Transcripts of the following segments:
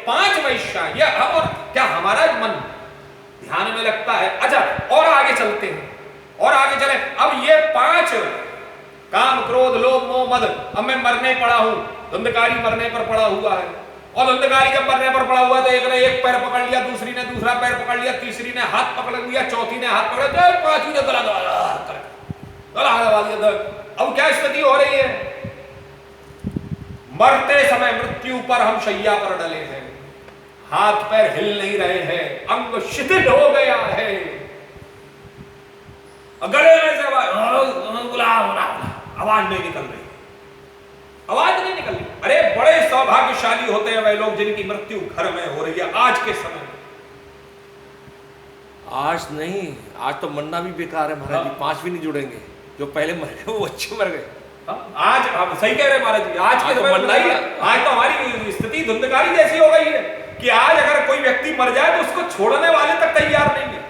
5 वैश्याएं, ये और क्या हमारा मन ध्यान में लगता है? अच्छा, और आगे चलते हैं, और आगे चले। अब ये 5 काम, क्रोध, लोभ, मोह, मद, अब मैं मरने पड़ा हूं, धुंधकारी मरने पर पड़ा हुआ है, और धुंधकारी जब मरने पर पड़ा हुआ तो एक ने एक पैर पकड़ लिया, दूसरी ने दूसरा पैर पकड़ लिया, तीसरी ने हाथ पकड़ लिया, चौथी ने हाथ पकड़ लिया, 5वीं ने गला दबा दिया। अब क्या स्थिति हो रही है? मरते समय मृत्यु पर हम शैया पर डले हैं, हाथ पैर हिल नहीं रहे हैं, अंग शिथिल हो गया है, गले में से आवाज नहीं निकल रही, आवाज नहीं निकल रही। अरे बड़े सौभाग्यशाली होते हैं वे लोग जिनकी मृत्यु घर में हो रही है आज के समय में। आज नहीं, आज तो मरना भी बेकार है महाराज जी, 5 भी नहीं जुड़ेंगे, जो पहले मर गए वो अच्छे मर गए। आज हम सही कह रहे हैं महाराज जी, आज के तो मरना ही, आज तो हमारी स्थिति धुंधकारी जैसी हो गई है कि आज अगर कोई व्यक्ति मर जाए तो उसको छोड़ने वाले तक तैयार नहीं है।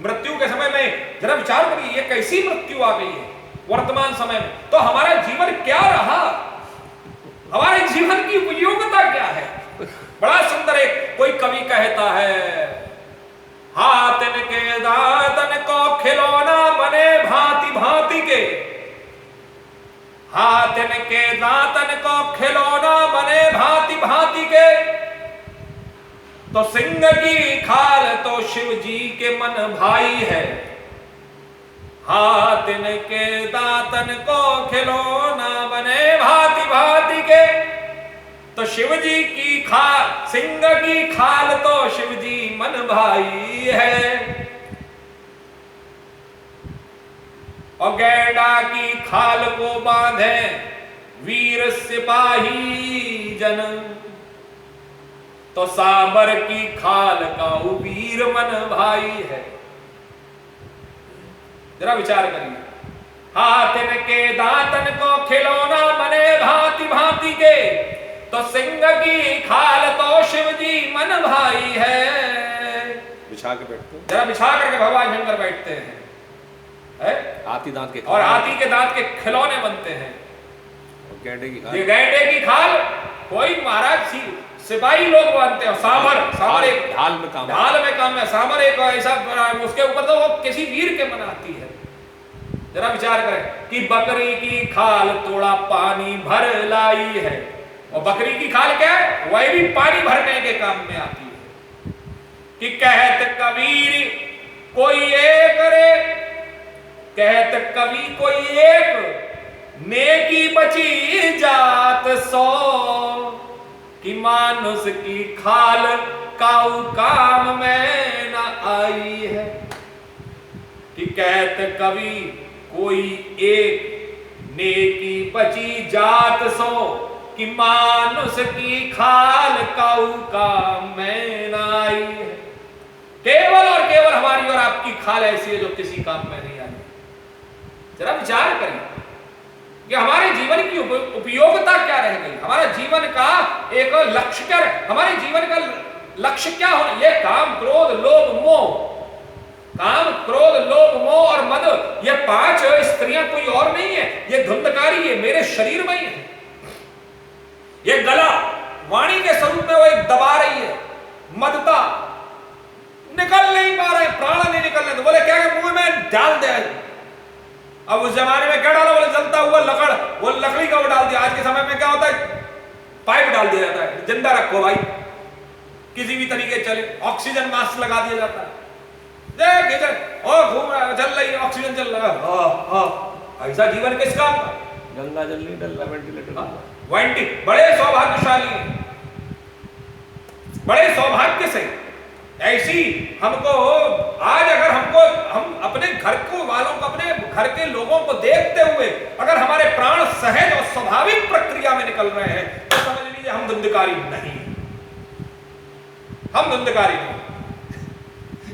मृत्यु के समय में जरा विचार करिए, ये कैसी मृत्यु आ गई है वर्तमान समय में। तो हमारा जीवन क्या रहा, हमारे जीवन की उपयोगिता क्या है? बड़ा सुंदर एक कोई कवि कहता है, हाथन के दातन को खिलौना बने भांति भांति के, हाथन के दातन को खिलौना बने भांति भांति के, तो सिंह की खाल तो शिव जी के मन भाई है, हाथन के दातन को खिलौना बने भांति भांति के, तो शिव जी की खाल, सिंह की खाल तो शिव जी मन भाई है, और गैंडा की खाल को बांधे वीर सिपाही जन, तो सांबर की खाल का वीर मन भाई है। जरा विचार करिए, हाथन के दातन को खिलौना बने भांति भांति के, तो सिंह की खाल तो शिव जी मन भाई है। बिछा के बैठते, जरा बिछा करके भगवान शंकर बैठते हैं, हाथी दांत के, और हाथी के दांत के खिलौने बनते हैं, और गैंडे की खाल, ये गैंडे की खाल कोई महाराज सिपाही लोग बांधते हैं, सांबर एक ढाल में काम है, सांबर एक ऐसा उसके ऊपर तो वो किसी वीर के मन आती है। जरा विचार करें कि बकरी की खाल थोड़ा पानी भर लाई है, और बकरी की खाल क्या है? वह भी पानी भरने के काम में आती है। कि कहत कबीर कोई एक रे, कहत कवि कोई एक, नेकी बची जात 100, कि मानुष की खाल काऊ काम में न आई है। कि कहत कवि कोई एक, नेकी बची जात 100, कि मानुष की खाल काऊ काम में न आई है। केवल और केवल हमारी और आपकी खाल ऐसी है जो किसी काम में नहीं आई। जरा विचार करिए कि हमारे जीवन की उपयोगिता क्या रह गई, हमारा जीवन का एक लक्ष्य क्या है, हमारे जीवन का लक्ष्य क्या होना? ये काम, क्रोध, लोभ, मोह, काम, क्रोध, लोभ, मोह और मद, ये 5 स्त्रियां कोई और नहीं है, ये धुंधकारी, ये मेरे शरीर में ही है। ये गला वाणी के स्वरूप में वो एक दबा रही है, मदता निकल नहीं पा रहे, प्राण नहीं निकल रहे, तो बोले क्या मुंह में डाल दे। अब उस जमाने में क्या डाला? बोले जलता हुआ लकड़, वो लकड़ी का वो डाल दिया। आज के समय में क्या होता है? पाइप डाल दिया जाता है, जिंदा रखो भाई, किसी भी तरीके चले, ऑक्सीजन मास्क लगा दिया जाता है, देख इधर ओ घूम रहा है, चल रही है, ऑक्सीजन चल रहा है। ऐसा जीवन किस काम का? गंगा जल नहीं डल रहा, वेंटिलेटर। बड़े सौभाग्यशाली, बड़े सौभाग्य से ऐसी हमको आज, अगर हमको हम अपने घर को वालों को, अपने घर के लोगों को देखते हुए अगर हमारे प्राण सहज और स्वाभाविक प्रक्रिया में निकल रहे हैं, तो समझ लीजिए हम धुंधकारी नहीं, हम धुंधकारी नहीं।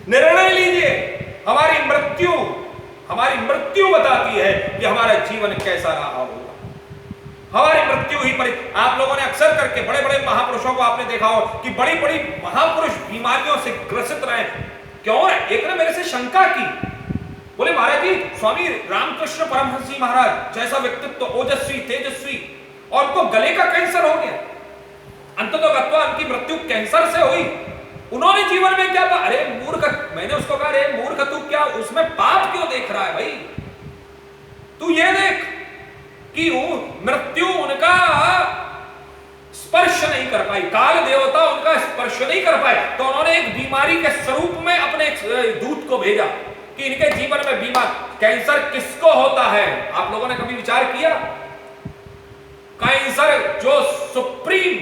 निर्णय लीजिए, हमारी मृत्यु बताती है कि हमारा जीवन कैसा रहा होगा। हमारी मृत्यु ही पर आप लोगों ने अक्सर करके बड़े बड़े महापुरुषों को आपने देखा हो कि बड़ी बड़ी महापुरुष बीमारियों से ग्रसित रहे। क्यों? एक ने मेरे से शंका की, बोले महाराज जी, स्वामी रामकृष्ण परमहंस जी महाराज जैसा व्यक्तित्व, ओजस्वी, तेजस्वी, और उनको गले का कैंसर हो गया। अंततः गत्वा उनकी मृत्यु कैंसर से हुई। उन्होंने जीवन में क्या कहा, अरे मूर्ख, मैंने उसको कहा, अरे मूर्ख तू क्या उसमें पाप क्यों देख रहा है भाई, तू ये देख कि मृत्यु उनका स्पर्श नहीं कर पाई, काल देवता उनका स्पर्श नहीं कर पाए, तो उन्होंने एक बीमारी के स्वरूप में अपने दूत को भेजा कि इनके जीवन में बीमार कैंसर किसको होता है। आप लोगों ने कभी विचार किया, कैंसर जो सुप्रीम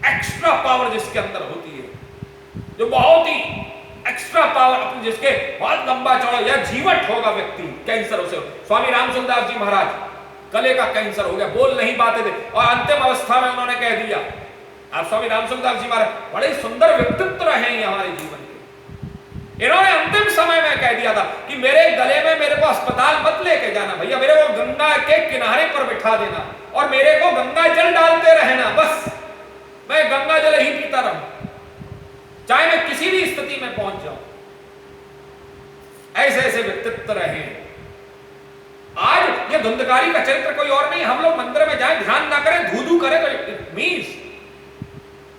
एक्स्ट्रा पावर जिसके अंदर होती है, जो बहुत ही एक्स्ट्रा पावर, जिसके बहुत लंबा चौड़ा या जीवट होगा व्यक्ति, कैंसर उसे। स्वामी रामचंद्रदास जी महाराज गले का कैंसर हो गया, बोल नहीं पाते थे, और अंतिम अवस्था में उन्होंने कह दिया, आप स्वामी रामचंद्रदास जी महाराज बड़े सुंदर व्यक्तित्व रहे हैं हमारे जीवन के, इन्होंने अंतिम समय में कह दिया था कि मेरे गले में मेरे को अस्पताल मत लेके जाना भैया, मेरे को गंगा के किनारे पर बिठा देना और मेरे को गंगा जल डालते रहना, बस मैं गंगा जल ही पीता रहूं, चाहे मैं किसी भी स्थिति में पहुंच जाऊं। ऐसे ऐसे व्यक्तित्व रहे। आज ये धुंधकारी का चरित्र कोई और नहीं, हम लोग मंदिर में जाएं, ध्यान ना करें, धू करें, तो it means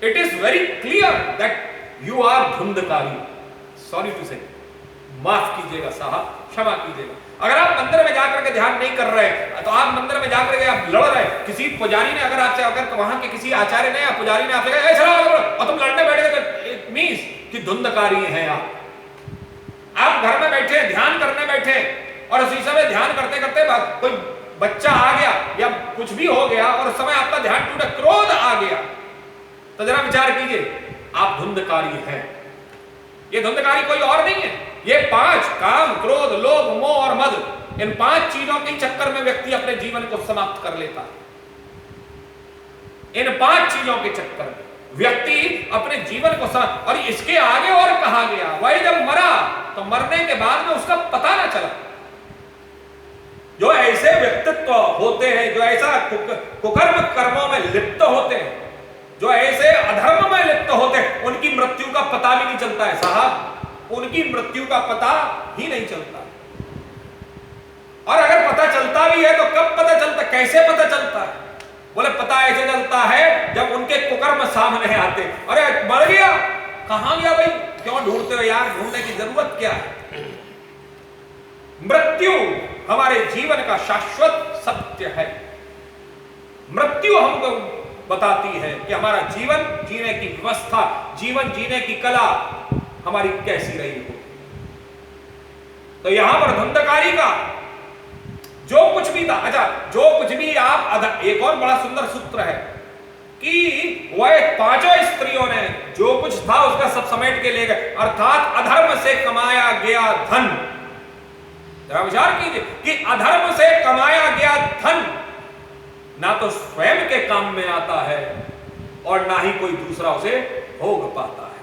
it is very clear that you are Dhundhukari. Sorry to say, माफ कीजिएगा साहब, क्षमा कीजिएगा। अगर आप मंदिर में जाकर के ध्यान नहीं कर रहे, तो आप मंदिर में जाकर के आप लड़ रहे, किसी पुजारी ने अगर आपसे, अगर वहां के किसी आचार्य ने या पुजारी ने आपसे कहा ऐसा और तुम लड़ने बैठे, तो इट मींस कि धुंधकारी हैं आप। आप घर में बैठे ध्यान करने बैठे और उसी समय ध्यान करते करते कोई बच्चा आ गया या कुछ भी हो गया और उस समय आपका ध्यान टूटा, क्रोध आ गया, तो जरा विचार कीजिए, आप धुंधकारी हैं। ये धुंधकारी कोई और नहीं है, ये 5 काम, क्रोध, लोभ, मोह और मद, इन 5 चीजों के चक्कर में व्यक्ति अपने जीवन को समाप्त कर लेता है। इन 5 चीजों के चक्कर में व्यक्ति अपने जीवन को समाप्त, और इसके आगे और कहा गया, वही जब मरा तो मरने के बाद में उसका पता ना चला। जो ऐसे व्यक्तित्व होते हैं, जो ऐसा कुकर्म कर्मों में लिप्त होते हैं, जो ऐसे अधर्म में लिप्त होते हैं, उनकी मृत्यु का पता भी नहीं चलता है साहब, उनकी मृत्यु का पता ही नहीं चलता। और अगर पता चलता भी है तो कब पता चलता, कैसे पता चलता है? बोले पता ऐसे चलता है जब उनके कुकर्म सामने आते। अरे मर गया, कहां गया भाई, क्यों ढूंढते हो यार, ढूंढने की जरूरत क्या है? मृत्यु हमारे जीवन का शाश्वत सत्य है। मृत्यु हमको बताती है कि हमारा जीवन जीने की व्यवस्था, जीवन जीने की कला हमारी कैसी रही हो। तो यहां पर धुंधकारी का जो कुछ भी था, अच्छा जो कुछ भी आप, एक और बड़ा सुंदर सूत्र है कि वह 5 स्त्रियों ने जो कुछ था उसका सब समेट के ले गए, अर्थात अधर्म से कमाया गया धन। जरा विचार कीजिए कि अधर्म से कमाया गया धन ना तो स्वयं के काम में आता है और ना ही कोई दूसरा उसे भोग पाता है।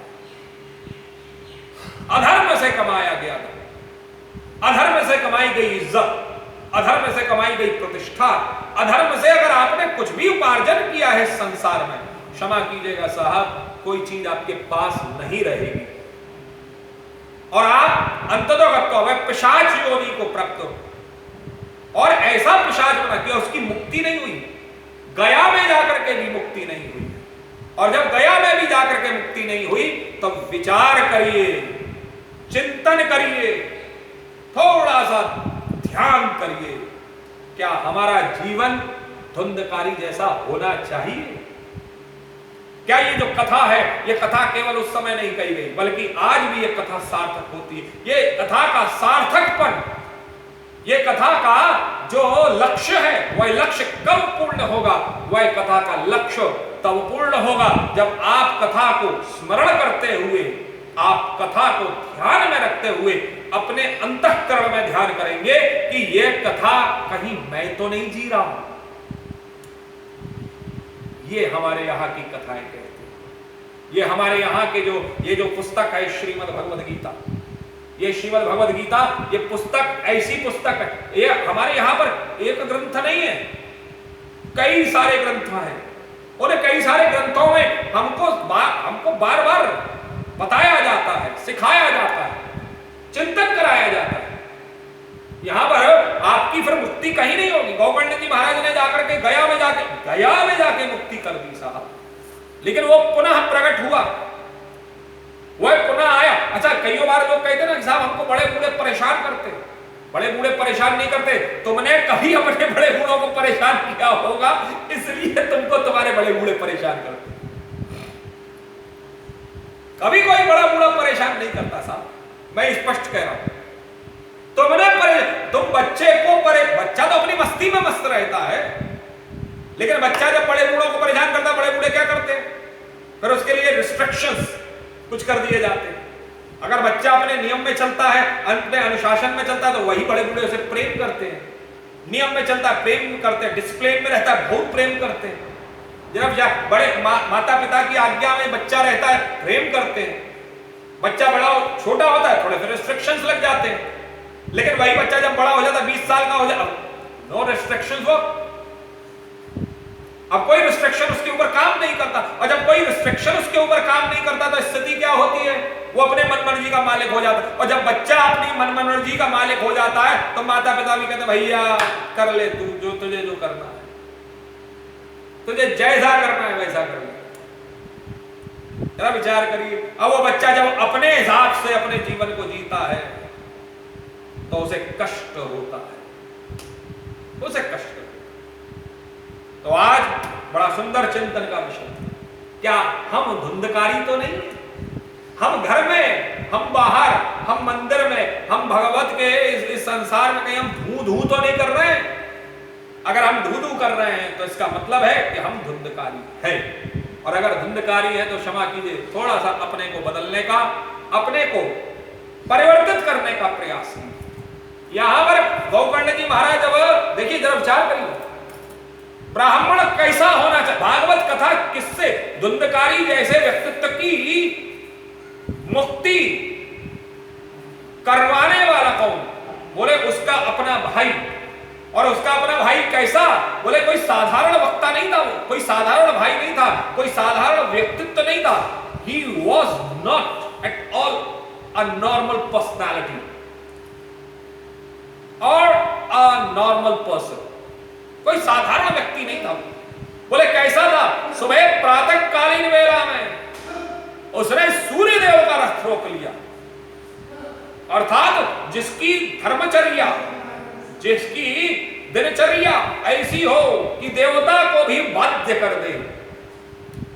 अधर्म से कमाया गया धन, अधर्म से कमाई गई इज्जत, अधर्म से कमाई गई प्रतिष्ठा, अधर्म से अगर आपने कुछ भी उपार्जन किया है संसार में, क्षमा कीजिएगा साहब, कोई चीज आपके पास नहीं रहेगी और आप अंततः पिशाच योनि को प्राप्त हो। और ऐसा पिशाच बना कि उसकी मुक्ति नहीं हुई, गया में जाकर के भी मुक्ति नहीं हुई। और जब गया में भी जाकर के मुक्ति नहीं हुई तो विचार करिए, चिंतन करिए, थोड़ा सा ध्यान करिए, क्या हमारा जीवन धुंधकारी जैसा होना चाहिए? क्या ये जो कथा है, ये कथा केवल उस समय नहीं कही गई, बल्कि आज भी ये कथा सार्थक होती है। ये कथा का सार्थकपन, ये कथा का जो लक्ष्य है, वह लक्ष्य कब पूर्ण होगा? वह कथा का लक्ष्य तब पूर्ण होगा जब आप कथा को स्मरण करते हुए, आप कथा को ध्यान में रखते हुए अपने अंतःकरण में ध्यान करेंगे कि यह कथा कहीं मैं तो नहीं जी रहा हूं। ये हमारे यहाँ की कथाएं कहती हैं। ये हमारे यहाँ के ये जो पुस्तक है श्रीमद् भगवद गीता, ये श्रीमद् भगवद गीता, ये पुस्तक ऐसी पुस्तक है, ये हमारे यहाँ पर एक ग्रंथ नहीं है, कई सारे ग्रंथ हैं। और कई सारे ग्रंथों में हमको बार बार बताया जाता है, सिखाया जाता है, चिंतन कराया जाता है। यहां पर आपकी फिर मुक्ति कहीं नहीं होगी। गौकर्ण जी महाराज ने जाकर के गया में जाके मुक्ति कर दी साहब। लेकिन वो पुनः प्रकट हुआ, वह पुनः आया। अच्छा, कई बार लोग कहते ना कि साहब हमको बड़े बूढ़े परेशान करते। बड़े बूढ़े परेशान नहीं करते, तुमने कभी अपने बड़े बूढ़ों को परेशान किया होगा, इसलिए तुमको तुम्हारे बड़े बूढ़े परेशान करते। कभी कोई बड़ा बूढ़ा परेशान नहीं करता साहब, मैं स्पष्ट कह रहा हूं। तुम बच्चे को बच्चा तो अपनी मस्ती में मस्त रहता है, लेकिन बच्चा जब बड़े बूढ़ों को परेशान करता, बड़े बूढ़े क्या करते हैं? फिर उसके लिए रिस्ट्रिक्शंस कुछ कर दिए जाते हैं। अगर बच्चा अपने नियम में चलता है, अपने अनुशासन में चलता है, तो वही बड़े बूढ़े उसे प्रेम करते हैं। नियम में चलता है, प्रेम करते हैं। डिसिप्लिन में रहता है, बहुत प्रेम करते हैं। जब बड़े माता पिता की आज्ञा में बच्चा रहता है, प्रेम करते हैं। बच्चा बड़ा छोटा होता है, थोड़े से रिस्ट्रिक्शंस लग जाते हैं, लेकिन वही बच्चा जब बड़ा हो जाता है, 20 साल का हो जाता, नो रिस्ट्रिक्शंस, वो अब कोई रिस्ट्रिक्शन उसके ऊपर काम नहीं करता। और जब कोई रिस्ट्रिक्शन उसके ऊपर काम नहीं करता, तो स्थिति क्या होती है? वो अपने मनमर्जी का मालिक हो जाता है। और जब बच्चा अपनी मनमर्जी का मालिक हो जाता है, तो माता पिता भी कहते भैया कर ले तू जो तुझे जो करना है, तुझे जैसा करना है वैसा कर ले। जरा विचार करिए, अब वो बच्चा जब अपने हिसाब से अपने जीवन को जीता है, तो उसे कष्ट होता है, उसे कष्ट। तो आज बड़ा सुंदर चिंतन का विषय, क्या हम धुंधकारी तो नहीं है? हम घर में, हम बाहर, हम मंदिर में, हम भगवत के इस संसार में कहीं हम धू तो नहीं कर रहे हैं? अगर हम धू कर रहे हैं, तो इसका मतलब है कि हम धुंधकारी हैं। और अगर धुंधकारी है, तो क्षमा कीजिए, थोड़ा सा अपने को बदलने का, अपने को परिवर्तित करने का प्रयास कीजिए। यहां पर गौकर्ण जी महाराज, जब देखिए जरा विचार करिए, ब्राह्मण कैसा होना चाहिए? भागवत कथा किससे? धुंधकारी जैसे व्यक्तित्व की मुक्ति करवाने वाला कौन? बोले उसका अपना भाई। और उसका अपना भाई कैसा? बोले कोई साधारण वक्ता नहीं था, वो कोई साधारण भाई नहीं था, कोई साधारण व्यक्तित्व नहीं था। He was not at all a normal personality or a normal person. कोई साधारण व्यक्ति नहीं था। बोले कैसा था? सुबह प्रातः कालीन वेला में उसने सूर्य देव का रथ रोक लिया, अर्थात जिसकी धर्मचर्या, जिसकी दिनचर्या ऐसी हो कि देवता को भी बाध्य कर दे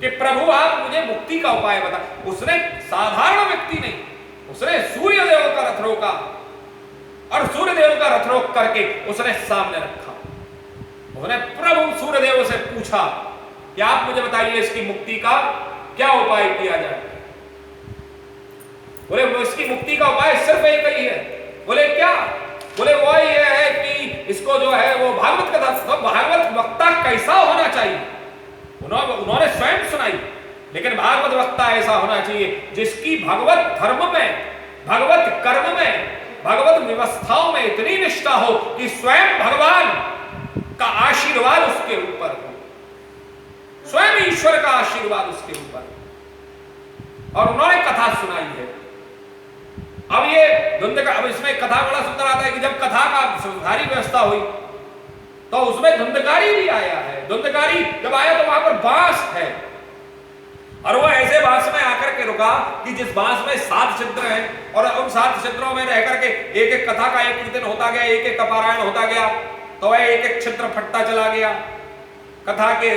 कि प्रभु आप मुझे मुक्ति का उपाय बता। उसने साधारण व्यक्ति नहीं, उसने सूर्य देव का रथ रोका, और सूर्य देव का रथ रोक करके उसने सामने रखा। उसने प्रभु सूर्य देव से पूछा कि आप मुझे बताइए इसकी मुक्ति का क्या उपाय किया जाए। बोले इसकी मुक्ति का उपाय सिर्फ एक ही है। बोले क्या? बोले वो ये है कि इसको जो है वो भागवत कथा, तो भागवत वक्ता कैसा होना चाहिए उन्होंने स्वयं सुनाई। लेकिन भागवत वक्ता ऐसा होना चाहिए जिसकी भगवत धर्म में, भगवत कर्म में, भगवत व्यवस्थाओं में इतनी निष्ठा हो कि स्वयं भगवान का आशीर्वाद उसके ऊपर हो, स्वयं ईश्वर का आशीर्वाद उसके ऊपर। और उन्होंने कथा सुनाई है। अब ये अब इसमें कथा बड़ा सुंदर आता है कि जब कथा का सारी व्यवस्था हुई, तो उसमें धुंधकारी भी आया है। धुंधकारी जब आया तो वहां पर बांस है, और वो ऐसे बांस में आकर के रुका कि जिस बांस में 7 छिद्र हैं, और उन 7 छिद्रों में रह करके एक एक कथा का एक दिन होता गया, एक एक का पारायण होता गया, तो वह एक एक छिद्र फटता चला गया कथा के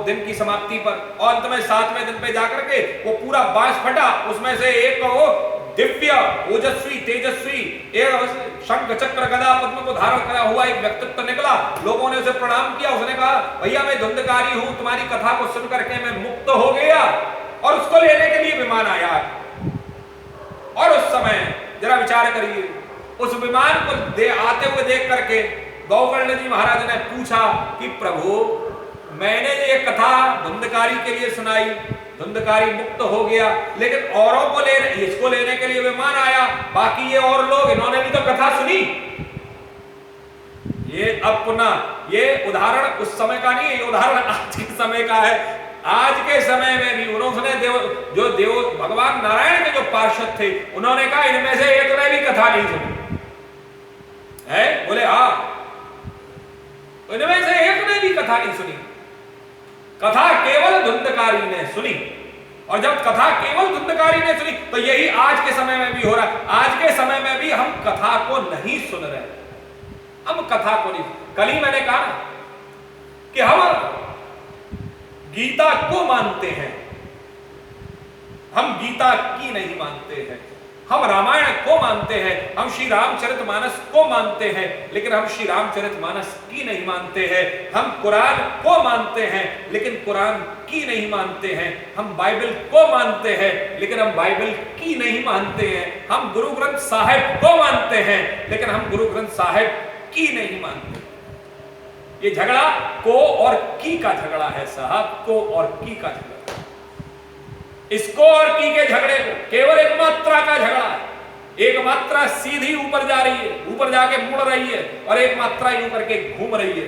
दिन की समाप्ति पर। और अंत में 7वें दिन पे जाकर के वो पूरा बांस फटा, उसमें से एक वो दिव्य, ओजस्वी, तेजस्वी, एक शंख चक्र गदा पद्म को धारण करा हुआ एक व्यक्तित्व निकला। लोगों ने उसे प्रणाम किया। उसने कहा भैया मैं धुंधकारी हूं, तुम्हारी कथा को सुन करके मैं मुक्त हो गया। और उसको लेने के लिए विमान आया, और उस समय जरा विचार करिए, उस विमान को आते हुए देख करके गौकर्ण जी महाराज ने पूछा कि प्रभु मैंने ये कथा धुंधकारी के लिए सुनाई, धुंधकारी मुक्त हो गया, लेकिन औरों को इसको लेने के लिए विमान आया, बाकी ये और लोग, इन्होंने भी तो कथा सुनी। ये अब पुनः ये उदाहरण उस समय का नहीं है, ये उदाहरण आज के समय का है। आज के समय में भी उन्होंने देव भगवान नारायण के जो पार्षद थे, उन्होंने कहा इनमें से एक ने भी कथा नहीं सुनी है। बोले हाँ, इनमें से एक ने भी कथा नहीं सुनी। कथा केवल धुंधकारी ने सुनी। और जब कथा केवल धुंधकारी ने सुनी तो यही आज के समय में भी हो रहा है। आज के समय में भी हम कथा को नहीं सुन रहे, हम कथा को नहीं। कल ही मैंने कहा कि हम गीता को मानते हैं, हम गीता की नहीं मानते हैं। हम रामायण को मानते हैं, हम श्री रामचरितमानस को मानते हैं, लेकिन हम श्री रामचरितमानस की नहीं मानते हैं। हम कुरान को मानते हैं, लेकिन कुरान की नहीं मानते हैं। हम बाइबल को मानते हैं, लेकिन हम बाइबल की नहीं मानते हैं। हम गुरु ग्रंथ साहिब को मानते हैं, लेकिन हम गुरु ग्रंथ साहिब की नहीं मानते। ये झगड़ा को और की का झगड़ा है साहब, को और की का झगड़ा। इसको और की के झगड़े को केवल एक मात्रा का झगड़ा है। एक मात्रा सीधी ऊपर जा रही है, ऊपर जाके मुड़ रही है, और एक मात्रा यूं करके घूम रही है।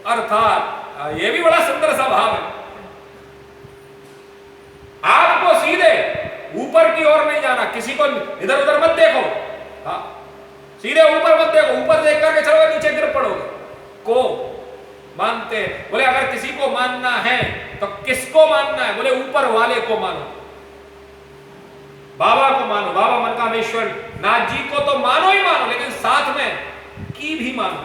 अर्थात यह भी बड़ा सुंदर सा भाव है। आपको सीधे ऊपर की ओर नहीं जाना, किसी को इधर उधर मत देखो। हाँ, सीधे ऊपर मत देखो, ऊपर देख करके चलो नीचे गिर पड़ोगे। को मानते हैं, बोले अगर किसी को मानना है तो किसको मानना है? बोले ऊपर वाले को मानो, बाबा को मानो, बाबा मनकामेश्वर नाथ जी को तो मानो ही मानो, लेकिन साथ में की भी मानो,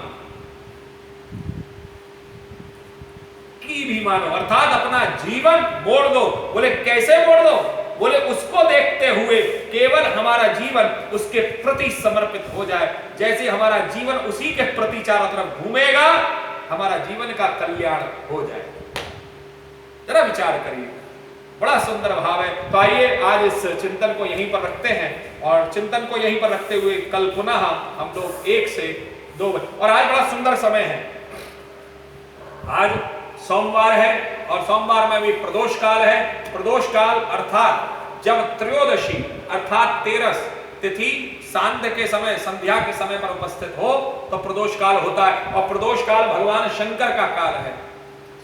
की भी मानो। अर्थात अपना जीवन मोड़ दो। बोले कैसे मोड़ दो? बोले उसको देखते हुए केवल हमारा जीवन उसके प्रति समर्पित हो जाए। जैसे हमारा जीवन उसी के प्रति चारों तरफ घूमेगा, हमारा जीवन का कल्याण हो जाए। जरा विचार करिए, बड़ा सुंदर भाव है। तो आइए आज इस चिंतन को यहीं पर रखते हैं, और चिंतन को यहीं पर रखते हुए कल पुनः हम लोग 1 से 2 बजे। और आज बड़ा सुंदर समय है, आज सोमवार है, और सोमवार में भी प्रदोष काल है। प्रदोष काल अर्थात जब त्रयोदशी अर्थात 13 तिथि सांध्य के समय, संध्या के समय पर उपस्थित हो तो प्रदोष काल होता है। और प्रदोष काल भगवान शंकर का काल है।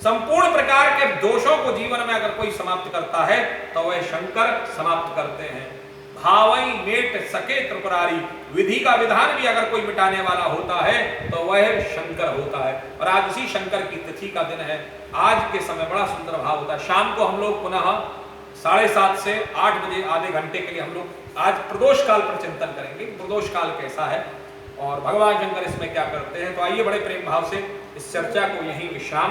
संपूर्ण प्रकार के दोषों को जीवन में अगर कोई समाप्त करता है तो वह शंकर समाप्त करते हैं। भावई मेट सके त्रिपुरारी, विधि का विधान भी अगर कोई मिटाने वाला होता है तो वह शंकर होता है। और आज उसी शंकर की तिथि का दिन है। आज के समय बड़ा सुंदर भाव होता है। शाम को हम लोग पुनः 7:30 से 8 बजे आधे घंटे के लिए हम लोग आज प्रदोष काल पर चिंतन करेंगे। प्रदोष काल कैसा है और भगवान शंकर इसमें क्या करते हैं। तो आइए बड़े प्रेम भाव से इस चर्चा को यहीं विश्राम